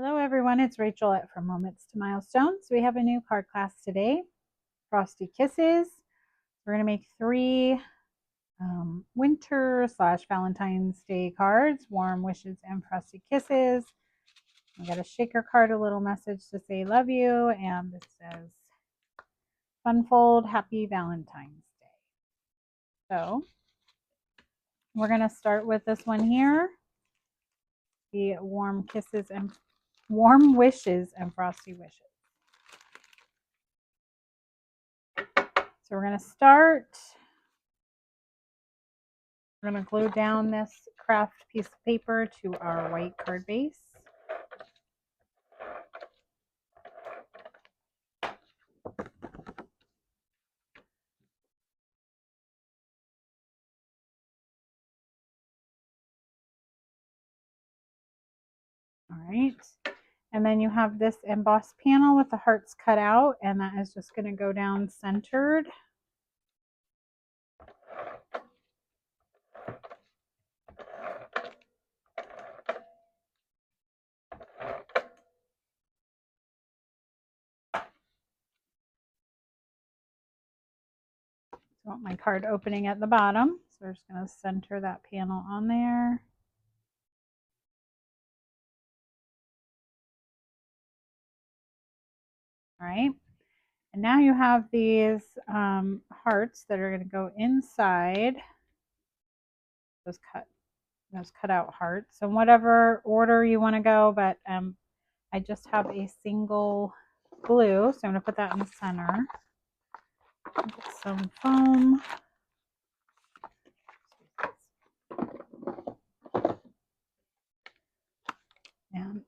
Hello everyone, it's Rachel at From Moments to Milestones. We have a new card class today, Frosty Kisses. We're going to make three winter/Valentine's Day cards, Warm Wishes and Frosty Kisses. We got a shaker card, a little message to say love you, and this says Funfold, Happy Valentine's Day. So we're going to start with this one here, the Warm Wishes and Frosty Wishes. So we're going to start. We're going to glue down this craft piece of paper to our white card base. All right. And then you have this embossed panel with the hearts cut out, and that is just going to go down centered. I want my card opening at the bottom, so we're just going to center that panel on there. All right. And now you have these hearts that are going to go inside those cut out hearts. So whatever order you want to go, but I just have a single glue, so I'm going to put that in the center. Get some foam. And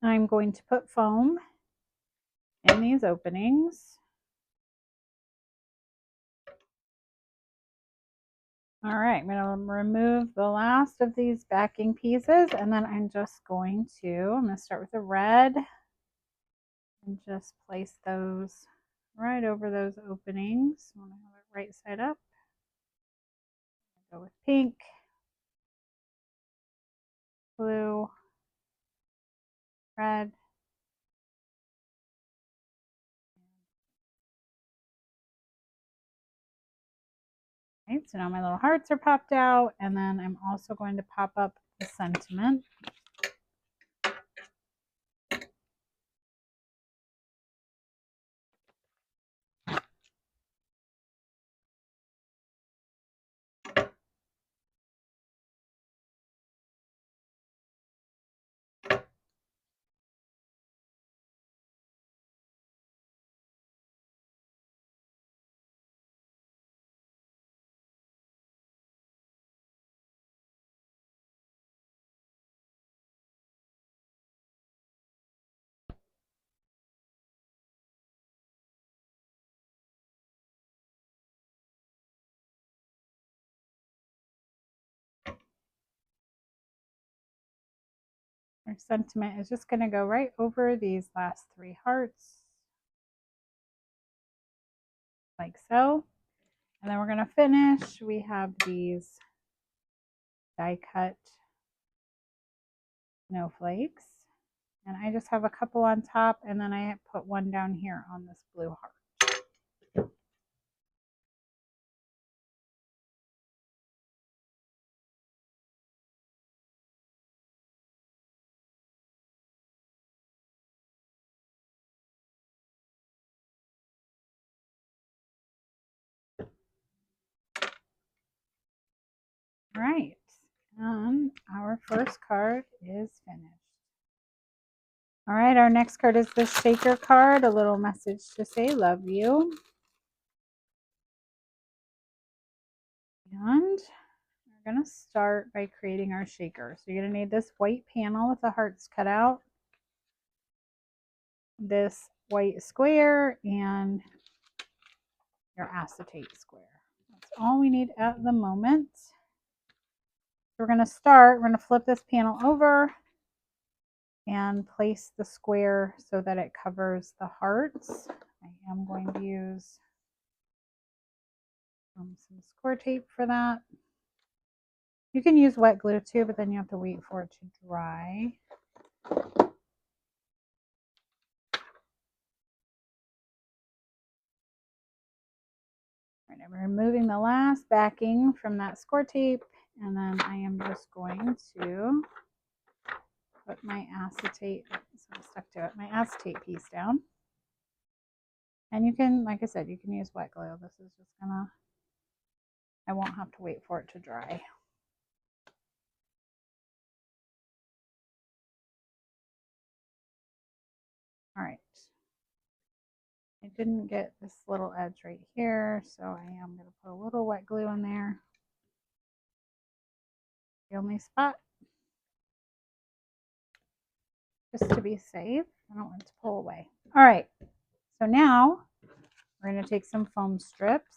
I'm going to put foam in these openings. All right, I'm going to remove the last of these backing pieces, and then I'm going to start with the red and just place those right over those openings. I want to have it right side up. Go with pink, blue, red. Right, so now my little hearts are popped out, and then I'm also going to pop up the sentiment. Our sentiment is just going to go right over these last three hearts, like so. And then we're going to finish. We have these die cut snowflakes. And I just have a couple on top, and then I put one down here on this blue heart. All right, and our first card is finished. All right, our next card is the shaker card, a little message to say love you. And we're going to start by creating our shaker. So you're going to need this white panel with the hearts cut out, this white square, and your acetate square. That's all we need at the moment. We're going to flip this panel over and place the square so that it covers the hearts. I am going to use some score tape for that. You can use wet glue too, but then you have to wait for it to dry. Right, I'm removing the last backing from that score tape, and then I am just going to put my acetate, so I'm stuck to it, my acetate piece down. And you can, like I said, you can use wet glue. This is just gonna, I won't have to wait for it to dry. All right. I didn't get this little edge right here, so I am going to put a little wet glue in there. The only spot, just to be safe. I don't want it to pull away. All right, so now we're going to take some foam strips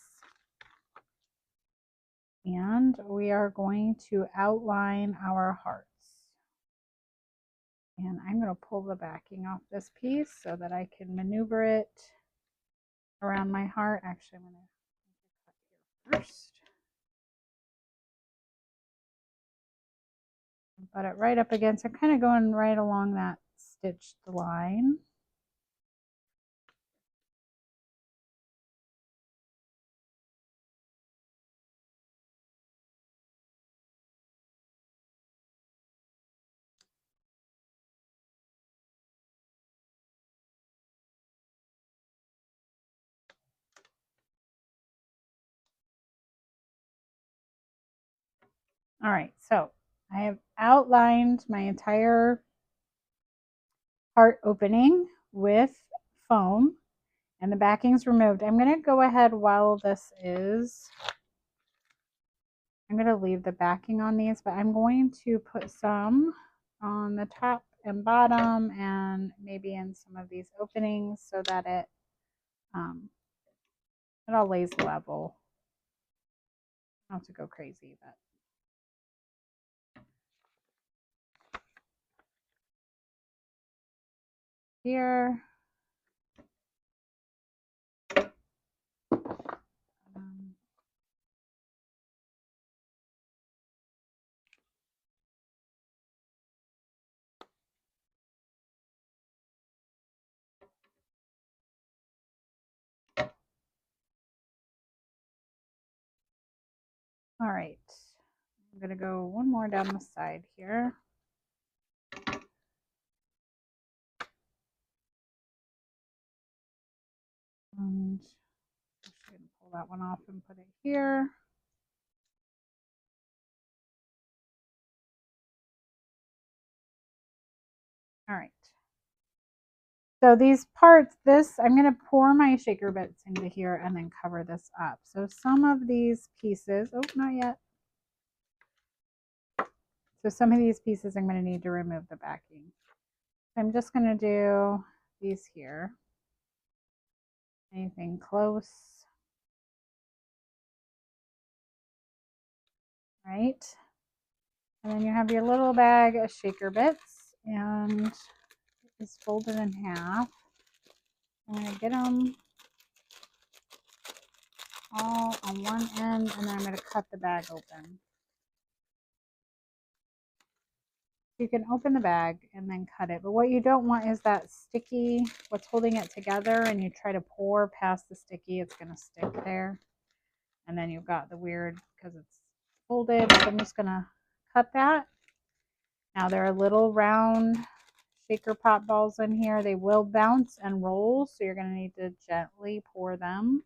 and we are going to outline our hearts. And I'm going to pull the backing off this piece so that I can maneuver it around my heart. Actually, I'm going to cut here first. Put it right up against, I'm kind of going right along that stitched line. All right, so I have outlined my entire heart opening with foam and the backing's removed. I'm going to go ahead while this is, I'm going to leave the backing on these, but I'm going to put some on the top and bottom and maybe in some of these openings so that it all lays level. Not to go crazy, but here. All right, I'm going to go one more down the side here. And I'm just going to pull that one off and put it here. All right. So these parts, I'm going to pour my shaker bits into here and then cover this up. So some of these pieces, oh, not yet. So some of these pieces I'm going to need to remove the backing. So I'm just going to do these here. Anything close. Right. And then you have your little bag of shaker bits and it's folded in half. I'm going to get them all on one end and then I'm going to cut the bag open. You can open the bag and then cut it, but what you don't want is that sticky, what's holding it together, and you try to pour past the sticky, it's going to stick there. And then you've got the weird, because it's folded, so I'm just going to cut that. Now there are little round shaker pop balls in here. They will bounce and roll, so you're going to need to gently pour them.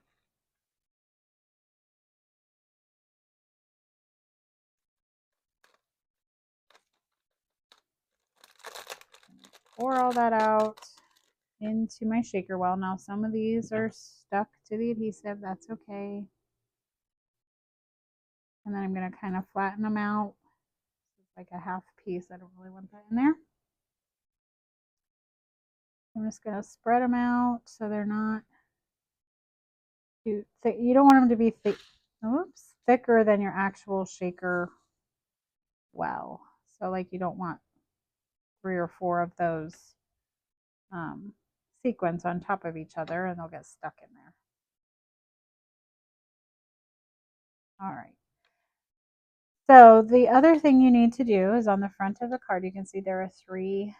Pour all that out into my shaker well. Now some of these are stuck to the adhesive, that's okay. And then I'm going to kind of flatten them out. It's like a half piece. I don't really want that in there. I'm just going to spread them out so they're not too thick. You don't want them to be thick. Oops, thicker than your actual shaker well. So like you don't want 3 or 4 of those sequins on top of each other and they'll get stuck in there. All right. So the other thing you need to do is on the front of the card, you can see there are 3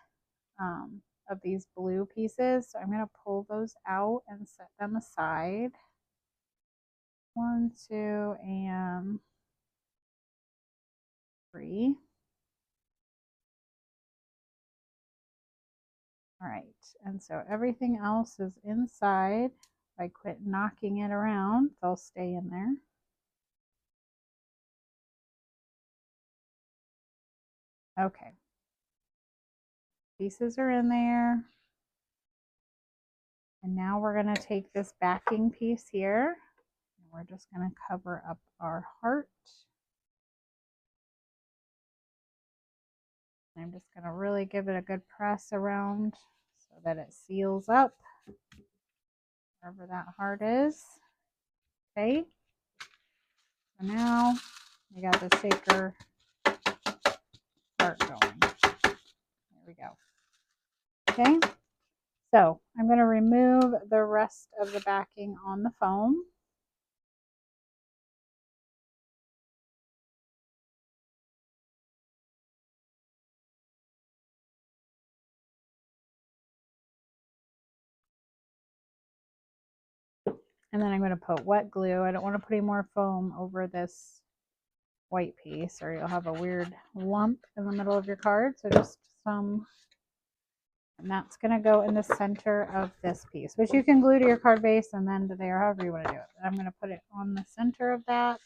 of these blue pieces. So I'm going to pull those out and set them aside. 1, 2, and 3. All right, and so everything else is inside. If I quit knocking it around, they'll stay in there. Okay, pieces are in there. And now we're going to take this backing piece here, and we're just going to cover up our heart. I'm just going to really give it a good press around so that it seals up wherever that heart is. Okay, so now we got the shaker heart going. There we go. Okay, so I'm going to remove the rest of the backing on the foam. And then I'm going to put wet glue. I don't want to put any more foam over this white piece or you'll have a weird lump in the middle of your card. So just some, and that's going to go in the center of this piece, which you can glue to your card base and then to there, however you want to do it. I'm going to put it on the center of that.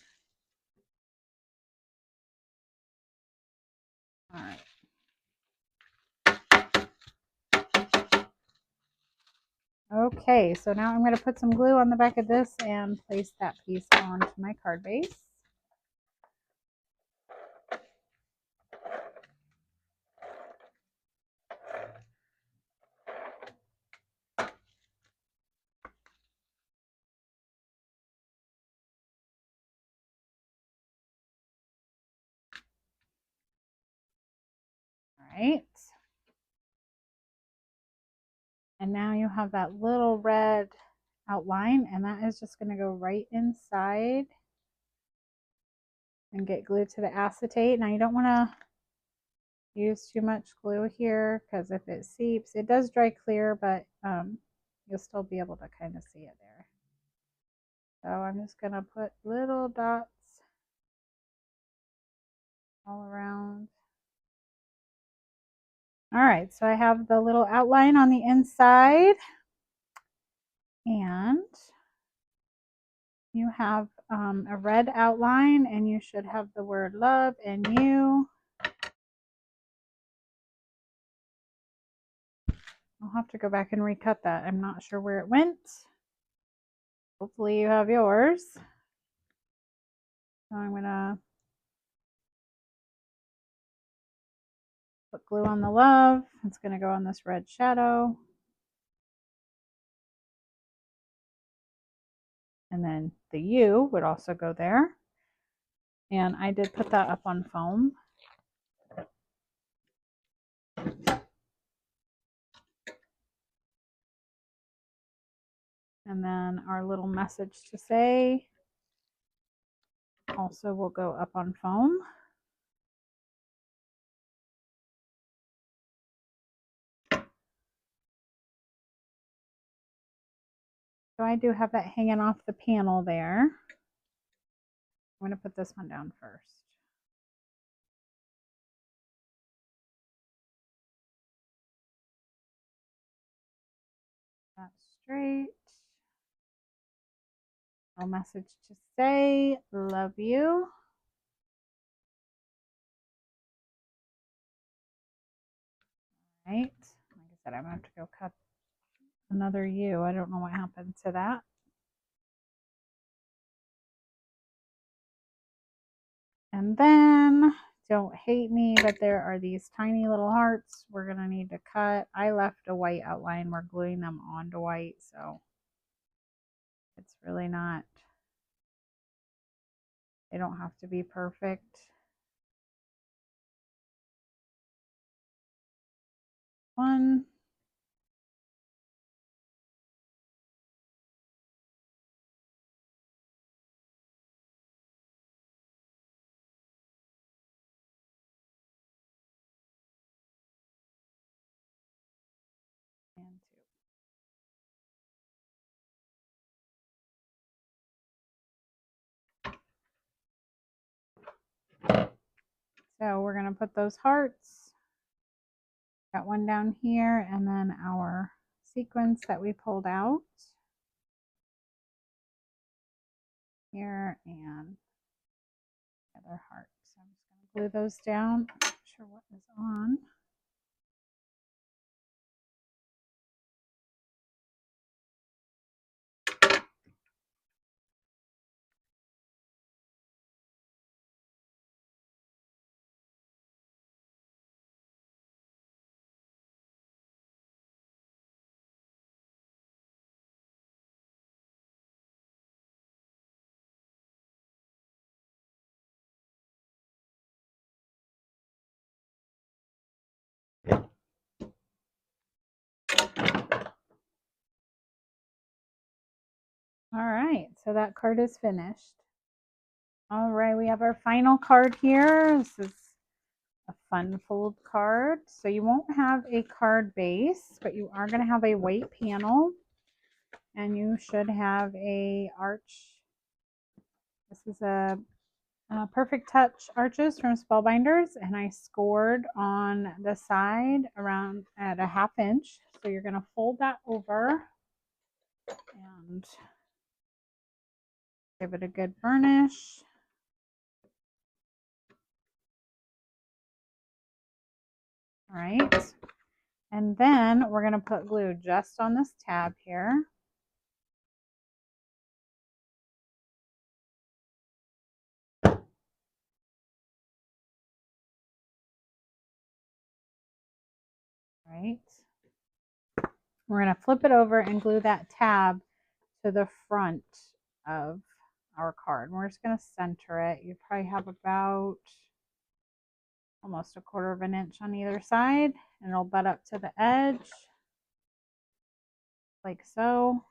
All right. Okay, so now I'm going to put some glue on the back of this and place that piece onto my card base. All right. And now you have that little red outline, and that is just going to go right inside and get glued to the acetate. Now you don't want to use too much glue here because if it seeps, it does dry clear, but you'll still be able to kind of see it there. So I'm just going to put little dots all around. All right, so I have the little outline on the inside, and you have a red outline, and you should have the word love and you. I'll have to go back and recut that. I'm not sure where it went. Hopefully you have yours. So I'm going to put glue on the love. It's going to go on this red shadow. And then the U would also go there. And I did put that up on foam. And then our little message to say also will go up on foam. So I do have that hanging off the panel there. I'm going to put this one down first. That's straight. Little message to say, love you. Right. Like I said, I'm going to have to go cut another U. I don't know what happened to that. And then, don't hate me, but there are these tiny little hearts we're going to need to cut. I left a white outline. We're gluing them onto white, so it's really not, they don't have to be perfect. One. So we're going to put those hearts. Got one down here, and then our sequence that we pulled out here, and the other heart. So I'm just going to glue those down. I'm not sure what is on. All right, so that card is finished. All right, we have our final card here. This is a fun fold card. So you won't have a card base, but you are going to have a white panel, and you should have a arch. This is a Perfect Touch arches from Spellbinders, and I scored on the side around at a 1/2 inch. So you're going to fold that over and give it a good burnish. All right, and then we're going to put glue just on this tab here. Right. We're going to flip it over and glue that tab to the front of our card. We're just going to center it. You probably have about almost 1/4 inch on either side, and it'll butt up to the edge like so.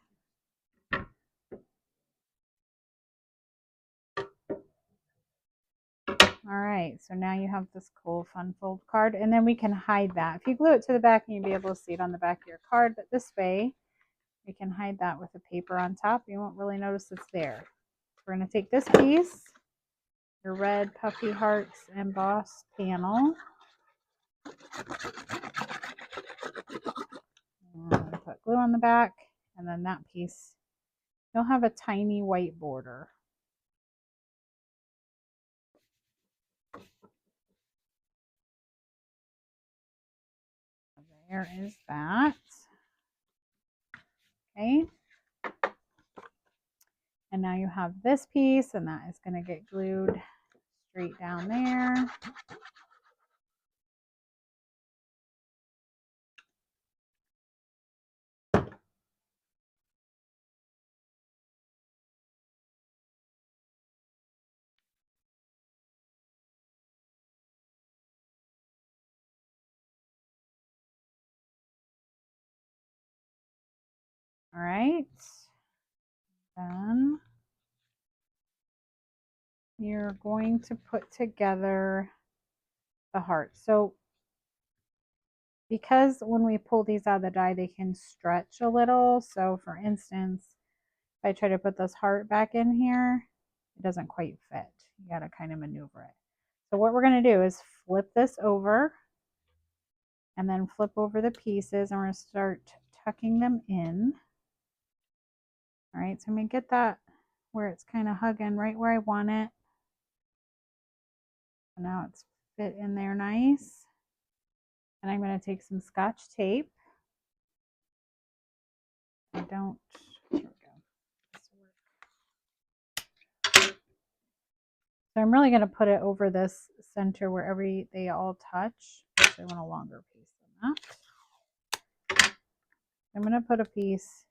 All right, so now you have this cool fun fold card, and then we can hide that. If you glue it to the back, you'll be able to see it on the back of your card, but this way we can hide that with a paper on top. You won't really notice it's there. We're going to take this piece, your red puffy hearts embossed panel, and put glue on the back, and then that piece, you'll have a tiny white border. There is that. Okay. And now you have this piece, and that is going to get glued straight down there. All right. Then you're going to put together the heart. So because when we pull these out of the die, they can stretch a little. So for instance, if I try to put this heart back in here, it doesn't quite fit. You got to kind of maneuver it. So what we're going to do is flip this over and then flip over the pieces, and we're going to start tucking them in. All right, so I'm going to get that where it's kind of hugging right where I want it. So now it's fit in there nice. And I'm going to take some Scotch tape. I don't, here we go. So I'm really going to put it over this center wherever they all touch. Actually, I want a longer piece than that. I'm going to put a piece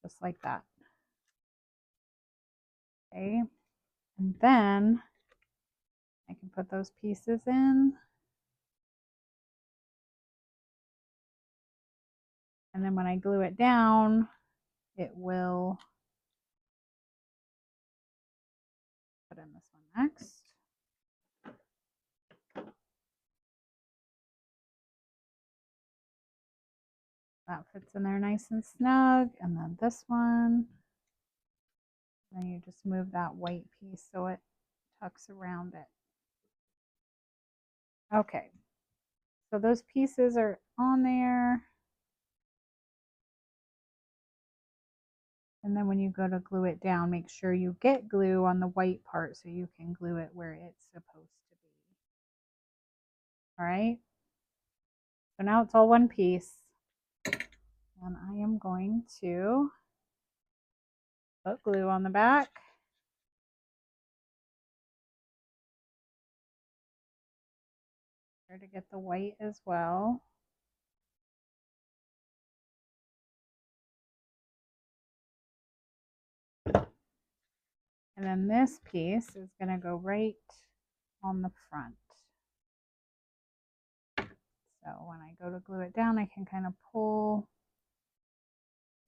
just like that. Okay. And then I can put those pieces in. And then when I glue it down, it will put in this one next. That fits in there nice and snug. And then this one, then you just move that white piece so it tucks around it. Okay, so those pieces are on there. And then when you go to glue it down, make sure you get glue on the white part so you can glue it where it's supposed to be. All right. So now it's all one piece. And I am going to put glue on the back. Try to get the white as well. And then this piece is going to go right on the front. So when I go to glue it down, I can kind of pull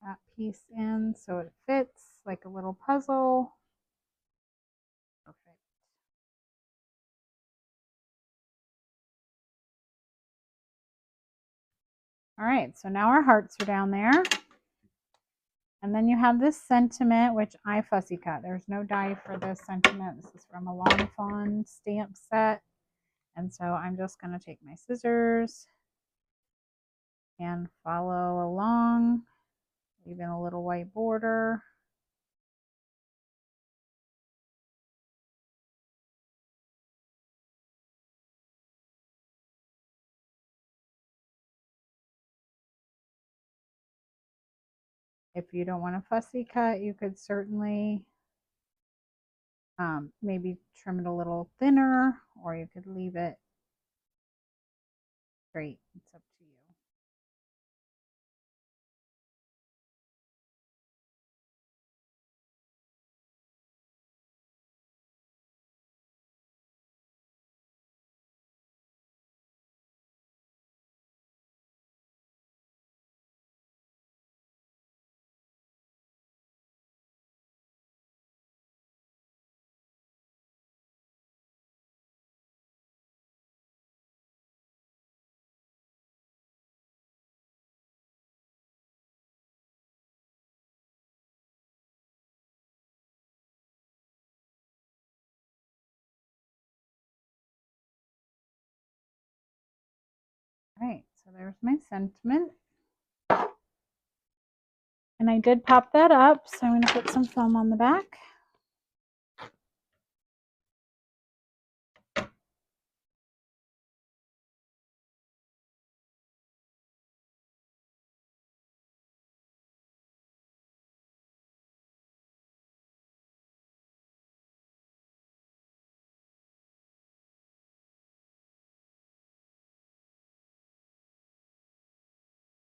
that piece in so it fits like a little puzzle. Perfect. All right, so now our hearts are down there. And then you have this sentiment, which I fussy cut. There's no die for this sentiment. This is from a Long Fawn stamp set. And so I'm just going to take my scissors and follow along, leaving a little white border. If you don't want a fussy cut, you could certainly maybe trim it a little thinner, or you could leave it straight. It's up to you. All right, so there's my sentiment. And I did pop that up, so I'm going to put some foam on the back.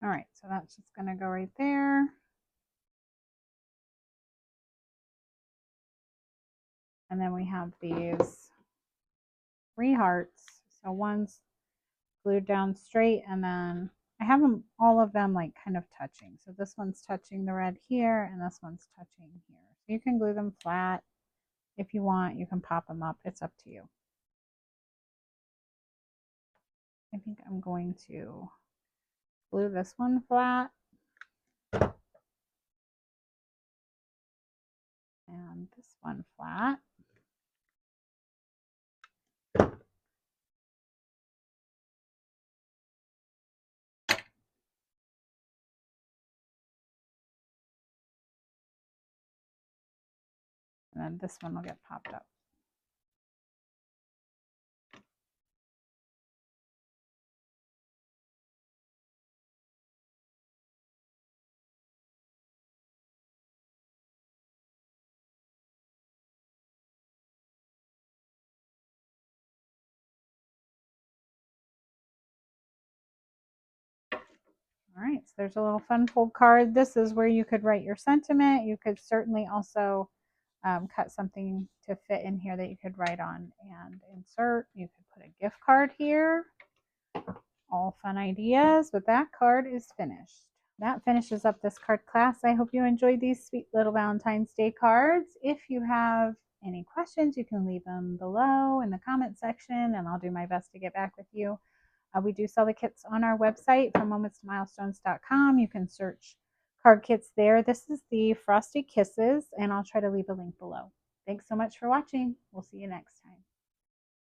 All right, so that's just going to go right there. And then we have these 3 hearts. So one's glued down straight, and then I have them, all of them like kind of touching. So this one's touching the red here, and this one's touching here. So you can glue them flat if you want. You can pop them up. It's up to you. I think I'm going to glue this one flat. And this one flat. And then this one will get popped up. All right, so there's a little fun fold card. This is where you could write your sentiment. You could certainly also cut something to fit in here that you could write on and insert. You could put a gift card here. All fun ideas, but that card is finished. That finishes up this card class. I hope you enjoyed these sweet little Valentine's Day cards. If you have any questions, you can leave them below in the comment section, and I'll do my best to get back with you. We do sell the kits on our website from momentstomilestonez.com. You can search card kits there. This is the Frosty Kisses, and I'll try to leave a link below. Thanks so much for watching. We'll see you next time.